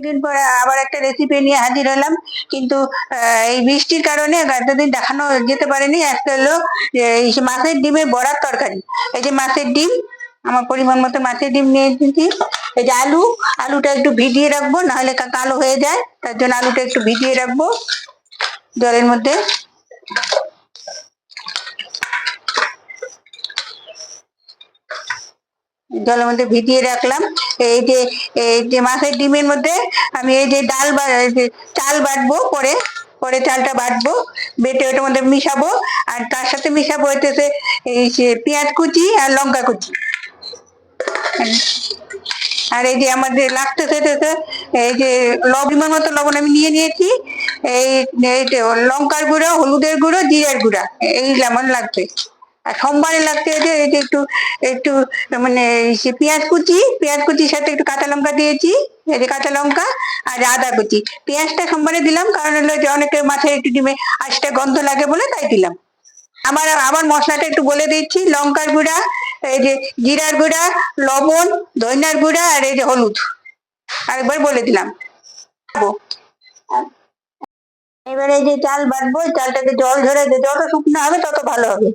দিন পরে আবার একটা রেসিপি নিয়ে হাজির হলাম, কিন্তু এই বৃষ্টির কারণে এতদিন দেখানো যেতে পারেনি। একটা হলো এই মাছের ডিমের বড়ার তরকারি। এই যে মাছের ডিম, আমার পরিমাণ মতো মাছের ডিম নিয়ে এসেছি। এই যে আলুটা একটু ভিজিয়ে রাখবো, নাহলে কালো হয়ে যায়, তার জন্য আলুটা একটু ভিজিয়ে রাখবো জলের মধ্যে। জলের মধ্যে ভিজিয়ে রাখলাম। এই যে মাছের ডিমের মধ্যে আমি এই যে চাল বাটবো, পরে পরে চালটা বাটবো, বেটে ওটার মধ্যে মিশাবো। আর তার সাথে মিশাবো হইতেছে এই যে পেঁয়াজ কুচি আর লঙ্কা কুচি। আর এই যে আমাদের লাগতেছে এই যে পরিমাণ মতো লবণ আমি নিয়ে নিয়েছি। এই লঙ্কার গুঁড়ো, হলুদের গুঁড়ো, জিরার গুঁড়া, এই যেমন লাগবে। আর সোমবারে লাগতে যে এই যে একটু একটু মানে পেঁয়াজ কুচির সাথে একটু কাঁচা লঙ্কা দিয়েছি। এই যে কাঁচা লঙ্কা আর আদা কুচি। পেঁয়াজটা সোমবারে দিলাম, কারণ হলো যে অনেকে মাছের একটু ডিমে আঁশটা গন্ধ লাগে বলে, তাই দিলাম। আবার মশলাটা একটু বলে দিচ্ছি। লঙ্কার গুঁড়া, এই যে জিরার গুঁড়া, লবণ, ধনিয়ার গুঁড়া, আর এই যে হলুদ। আরেকবার বলে দিলাম। এবারে এই যে চাল বাটবো, চালটাকে জল ঝরে, যত শুকনো হবে তত ভালো হবে।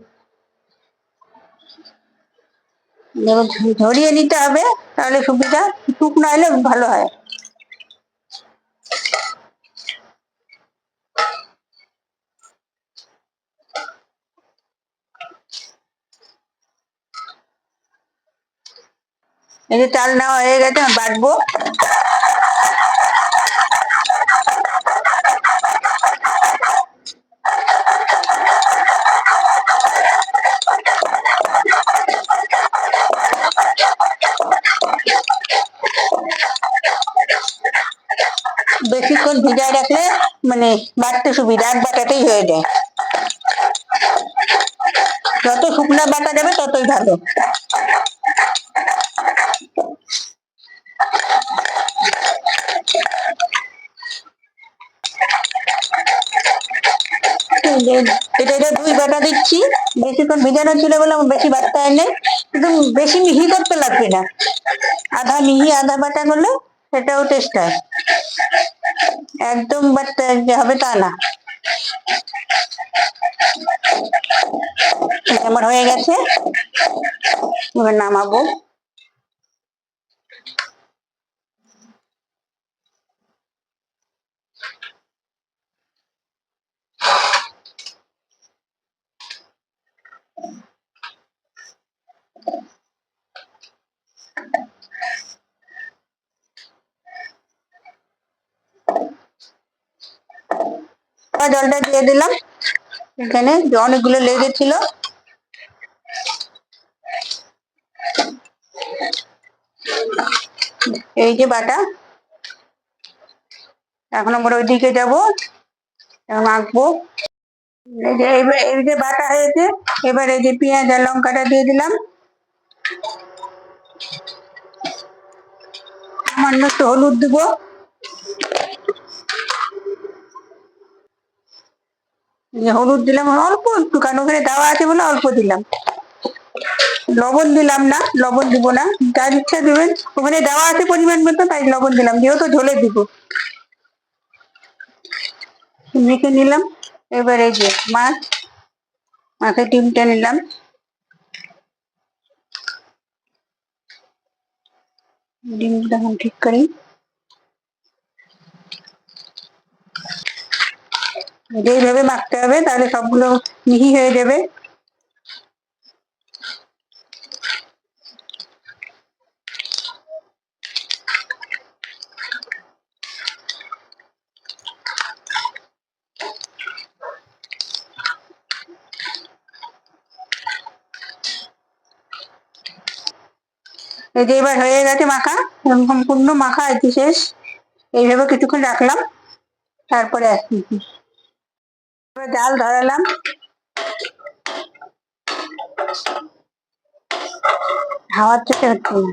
ঝরিয়ে নিতে হবে, তাহলে সুবিধা। শুকনো হলে ভালো হয়। এই যে চাল নেওয়া হয়ে গেছে, বাটবো। বেশিক্ষণ ভিজায় রাখলে মানে বাটতে সুবিধা, এক বাটাতেই হয়ে যায়। যত শুকনো বাটা যাবে ততই ভালো। এটা 2 বাটা দিচ্ছি। বেশিক্ষণ ভিজানো ছিল বলে আমার বেশি বাটতে হয় নাই, কিন্তু বেশি মিহি করতে লাগবে না। আধা মিহি আধা বাটা করলে সেটাও টেস্ট হয়। একদম বাটতে হবে তা না। আমার হয়ে গেছে, এবার নামাবো। জলটা দিয়ে দিলাম। এখানে অনেকগুলো লেগেছিল। এই যে বাটা, এখন আমরা ওইদিকে যাবো, মাখবো। এই যে বাটা হয়েছে, এবার এই যে পেঁয়াজ আর লঙ্কাটা দিয়ে দিলাম। সামান্য একটু হলুদ দেবো। হলুদ দিলাম অল্প একটু, কারণ ওখানে দেওয়া আছে বলে অল্প দিলাম। লবণ দিলাম না, লবণ দিব না, যার ইচ্ছা দেবেন। ওখানে দেওয়া আছে পরিমাণ মতো, তাই লবণ দিলাম, যেহেতু ঝোলে দিব। মেখে নিলাম। এবার এই যে মাছের ডিমটা নিলাম। ডিমটা এখন ঠিক করি। এইভাবে মাখতে হবে, তাহলে সবগুলো মিহি হয়ে যাবে। এই যে এবার হয়ে গেছে মাখা, সম্পূর্ণ মাখা আছে, শেষ। এইভাবে কিছুক্ষণ রাখলাম, তারপরে আসছি। জাল ধরালাম। হাওয়ার চোটে হচ্ছে না,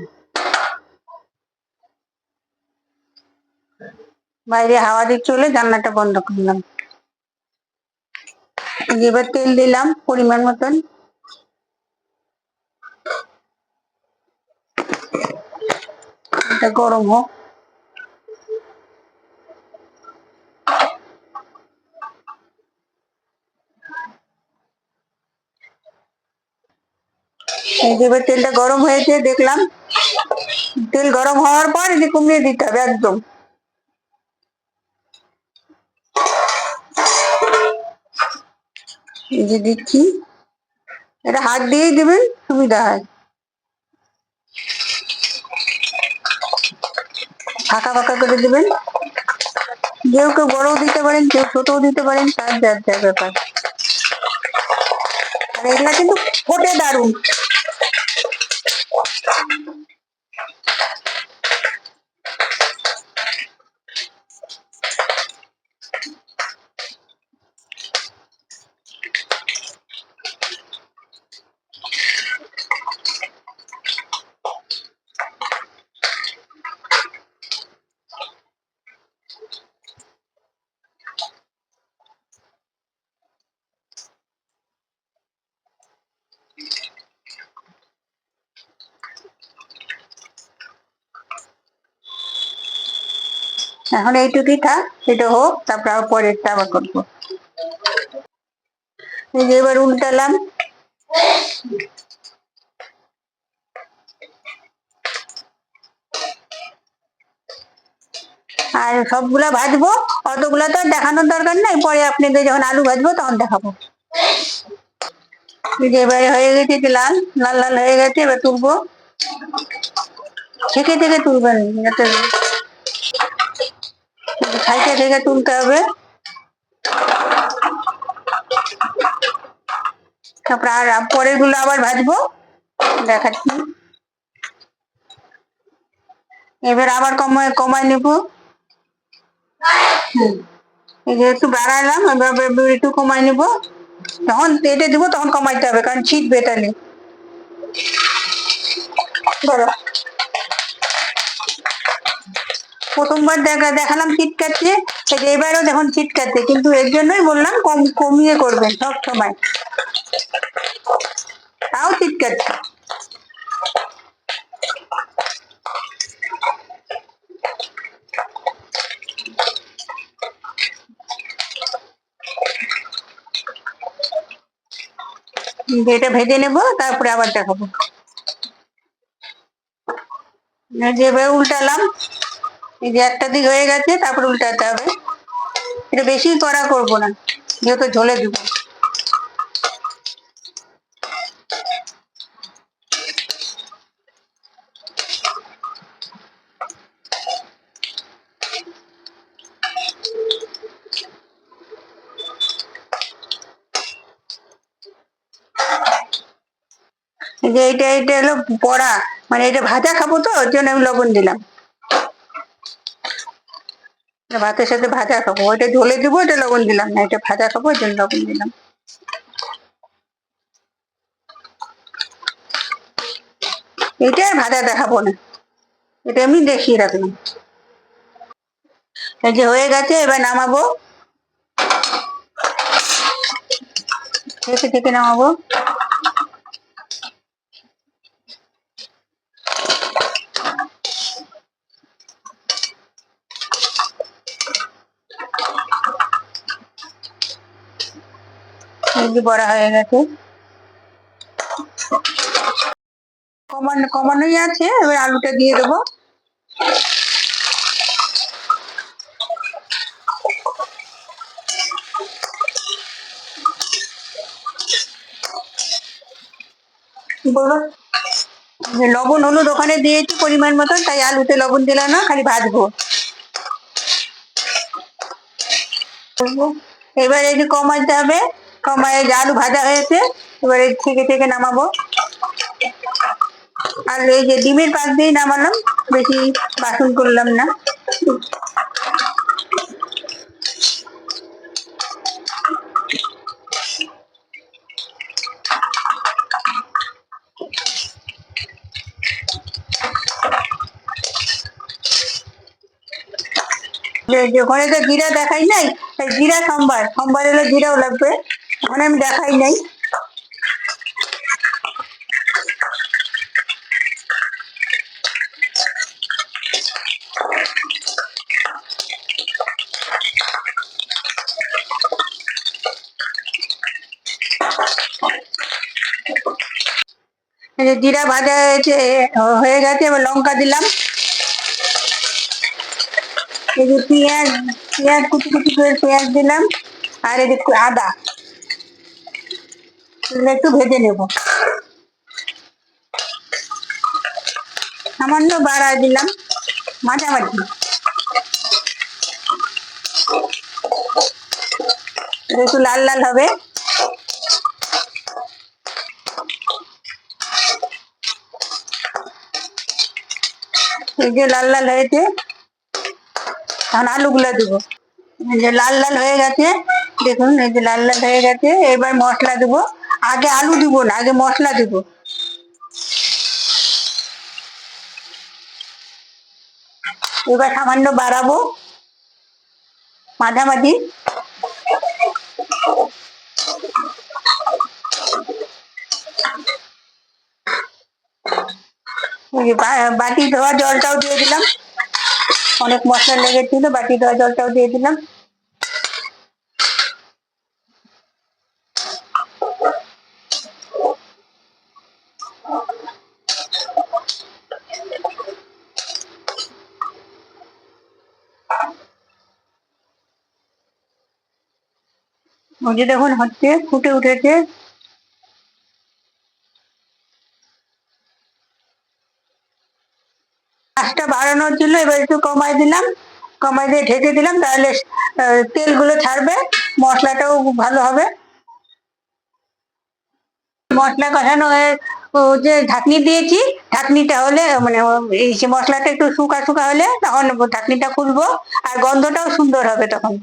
বাইরে হাওয়া দিচ্ছে বলে জানলাটা বন্ধ করলাম। এবার তেল দিলাম পরিমাণ মতন। এটা গরম হোক। এই যে এবার তেলটা গরম হয়েছে দেখলাম, তেল গরম হওয়ার পর এই যে কমিয়ে দিতে হবে একদম। এই যে দিচ্ছি, এটা হাত দিয়েই দেবেন, সুবিধা হয়। ফাঁকা ফাঁকা করে দেবেন, কেউ কেউ বড়ও দিতে পারেন, কেউ ছোটও দিতে পারেন, তার যার যার ব্যাপার। আর এগুলা কিন্তু ফোটে দারুন। এখন এইটুকুই থাক, এটা হোক, তারপর আবার পরেরটা আবার করবো। এই যে এবার উল্টালাম, আর সবগুলা ভাজবো, অতগুলা তো আর দেখানোর দরকার নাই, পরে আপনাদের যখন আলু ভাজবো তখন দেখাবো। এই যে এবারে হয়ে গেছে, যে লাল লাল লাল হয়ে গেছে, এবার তুলবো। থেকে থেকে তুলবেন, যাতে সাইডে থেকে তুলতে হবে। তারপর আর পরের গুলো আবার ভাজবো, দেখাচ্ছি। এবার আবার কমায় কমায় নেবো। এই যে একটু বাড়ালাম, এবার একটু কমায় নেবো। যখন তেটে দিব তখন কমাইতে হবে, কারণ ছিটবে তাহলে। বলো, প্রথমবার দেখালাম চিটকাচ্ছে, এবারও দেখুন চিটকাচ্ছে, কিন্তু এর জন্যই বললাম কমিয়ে করবেন সব সময়, তাও চিটকাচ্ছে। এটা ভেজে নেবো, তারপরে আবার দেখাবো। যে এবার উল্টালাম, এই যে একটা দিক হয়ে গেছে, তারপর উল্টাতে হবে। এটা বেশি কড়া করবো না, যেহেতু ঝোলে দিব। এই যে এটা এটা হলো বড়া, মানে এটা ভাজা খাবো তো, ওর জন্য আমি লবণ দিলাম। ভাতের সাথে ভাজা খাবো, ওইটা ঝোলে দিব, এটা লবণ দিলাম না, এটা ভাজা খাবো, ওই জন্য লবণ দিলাম। এটা আর ভাজা দেখাবো না, এটা এমনি দেখিয়ে রাখলাম। এই যে হয়ে গেছে, এবার নামাবো, থেকে থেকে নামাবো। এই যে বড়া হয়ে গেছে, কমানোই আছে, এবার আলুটা দিয়ে দেবো। বলো, লবণ হলুদ ওখানে দিয়েছি পরিমাণ মতন, তাই আলুতে লবণ দিলাম না, খালি ভাজবো। এবার এই যে কমাইতে হবে, কমায় যে আলু ভাজা হয়েছে, এবার এই থেকে থেকে নামাবো। আর এই যে ডিমের পাক দিয়ে নামালাম, বেশি বাসন করলাম না। যে ওখানে তো জিরা দেখাই নাই, জিরা সোমবার হলে জিরাও লাগবে, ওখানে আমি দেখাই নাই। এই যে জিরা ভাজা হয়েছে, হয়ে গেছে, এবার লঙ্কা দিলাম। এই যে পেঁয়াজ, পেঁয়াজ কুচি কুচি করে পেঁয়াজ দিলাম। আর এই যে আদা, এগুলো একটু ভেজে নেব। সামান্য বাড়ায় দিলাম, মাঝামাঝি, একটু লাল লাল হবে। এই যে লাল লাল হয়েছে, এখন আলুগুলো দেবো। এই যে লাল লাল হয়ে গেছে, দেখুন এই যে লাল লাল হয়ে গেছে। এবার মশলা দেবো। আগে আলু দিব না, আগে মশলা দেবো। এবার সামান্য বাড়াবো, মাঝামাঝি। বাটি ধোয়া জলটাও দিয়ে দিলাম, অনেক মশলা লেগেছিল, বাটি ধোয়া জলটাও দিয়ে দিলাম। ওই যে দেখুন হচ্ছে, ফুটে উঠেছে। আঁচটা বাড়ানোর জন্য এবার একটু কমাই দিলাম, কমাই দিয়ে ঢেকে দিলাম, তাহলে তেলগুলো ছাড়বে, মশলাটাও ভালো হবে। মশলা কষানো হয়ে, যে ঢাকনি দিয়েছি, ঢাকনিটা হলে মানে এই যে মশলাটা একটু শুকা শুকা হলে তখন ঢাকনিটা খুলবো, আর গন্ধটাও সুন্দর হবে তখন।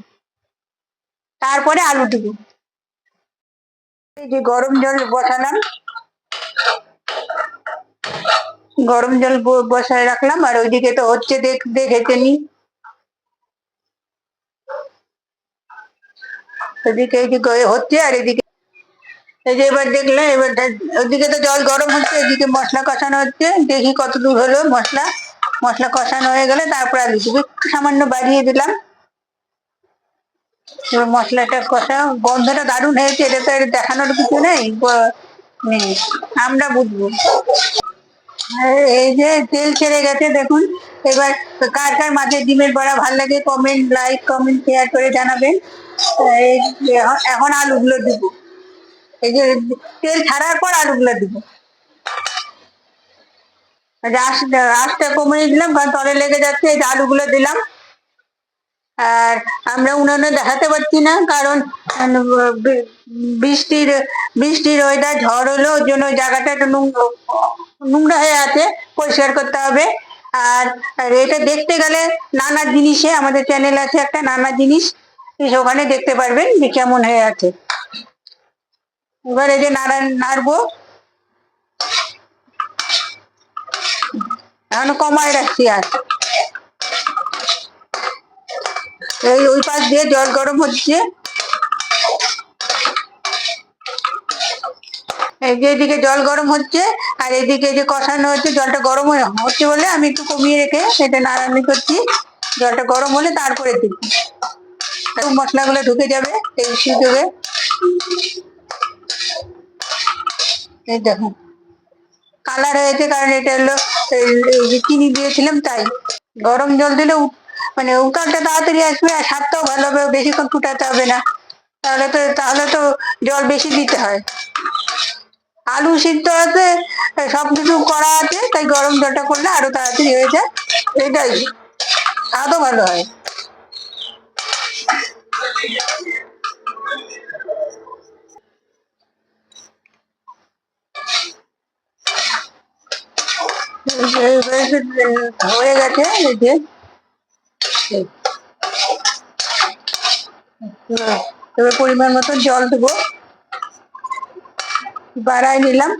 তারপরে আলু দিব। এই যে গরম জল বসালাম, গরম জল বসায় রাখলাম, আর ওইদিকে তো হচ্ছে, দেখে নি। ওইদিকে এই যে হচ্ছে, আর এদিকে এই যে এবার দেখলে, এবার ওইদিকে তো জল গরম হচ্ছে, এদিকে মশলা কষানো হচ্ছে। দেখি কত দূর হলো মশলা। মশলা কষানো হয়ে গেলে তারপর আলু দিব, একটু সামান্য বাড়িয়ে দিলাম। এবার মশলাটা কষা, গন্ধটা দারুণ হয়েছে, এটা তো আর দেখানোর কিছু নেই, আমরা বুঝবো। এই যে তেল ছেড়ে গেছে দেখুন। এবার কার কার মাঝে ডিমের বড়া ভাল লাগে, কমেন্ট, লাইক, কমেন্ট, শেয়ার করে জানাবেন। এই যে এখন আলুগুলো দিব। এই যে তেল ছাড়ার পর আলুগুলো দিব। আঁচটা কমিয়ে দিলাম, কারণ তলে লেগে যাচ্ছে। এই যে আলুগুলো দিলাম। আর আমরা উনানে দেখাতে পারছি না, কারণ বৃষ্টির বৃষ্টির ওয়েদার, ঝড় হলো, ওই জন্য ওই জায়গাটা একটু নোংরা হয়ে আছে, পরিষ্কার করতে হবে। আর এটা দেখতে গেলে নানা জিনিসে, আমাদের চ্যানেল আছে একটা, নানা জিনিস, ওখানে দেখতে পারবেন যে কেমন হয়ে আছে। এবার এই যে নাড়বো, এখন কমায় রাখছি। আর এই ওই পাশ দিয়ে জল গরম হচ্ছে, এই যে এদিকে জল গরম হচ্ছে, আর এদিকে যে কষানো হচ্ছে, জলটা গরম হচ্ছে বলে আমি একটু কমিয়ে রেখে সেটা নাড়ানি করছি। জলটা গরম হলে তারপরে দিচ্ছি, মশলাগুলো ঢুকে যাবে, টেস্টি দেবে। এই দেখুন কালার হয়েছে, কারণ এটা হলো চিনি দিয়েছিলাম তাই। গরম জল দিলে মানে উতালটা তাড়াতাড়ি আসবে, আর স্বাদটাও ভালো হবে, বেশিক্ষণ ফুটাতে হবে না। তাহলে তো জল বেশি দিতে হয়। আলু সিদ্ধ আছে, সবকিছু করা আছে, তাই গরম জলটা করলে আরো তাড়াতাড়ি হয়ে যায়। এটাই স্বাদও ভালো হয়। হয়ে গেছে এই যে, এবার পরিমাণ মতো জল দেবো, বাড়াই নিলাম।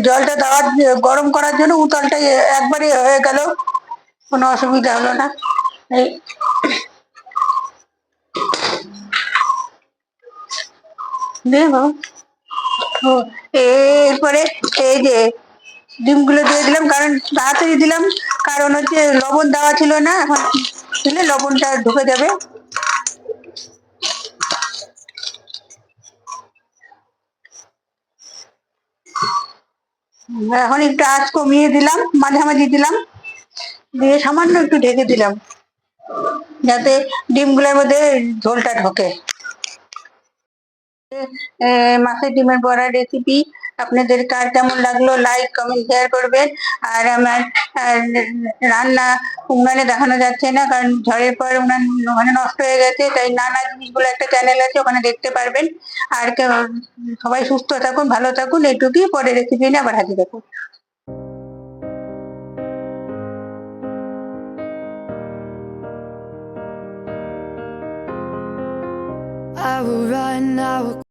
জলটা দেওয়ার, গরম করার জন্য উতলটা একবারে হয়ে গেল, কোনো অসুবিধা হলো না। এই দে বাবা। ও, এরপরে এই যে ডিমগুলো দিয়ে দিলাম, কারণ তাড়াতাড়ি দিলাম, কারণ হচ্ছে লবণ দেওয়া ছিল না, এখন দিলে লবণটা ঢুকে যাবে। এখন একটু আঁচ কমিয়ে দিলাম, মাঝামাঝি দিলাম, দিয়ে সামান্য একটু ঢেকে দিলাম, যাতে ডিমগুলোর মধ্যে ঝোলটা ঢোকে। মাছের ডিমের বড়া রেসিপি আপনাদের কার কেমন লাগলো, লাইক কমেন্ট শেয়ার করবেন। আর আমার রান্না উনানে দেখানো যাচ্ছে না, কারণ ঝড়ের পর উনান ওখানে নষ্ট হয়ে গেছে, তাই নানা জিনিসগুলো একটা চ্যানেল আছে, ওখানে দেখতে পারবেন। আর সবাই সুস্থ থাকুন, ভালো থাকুন, এইটুকুই। পরে রেসিপি নিয়ে আবার হাজির দেখুন। I will run, I will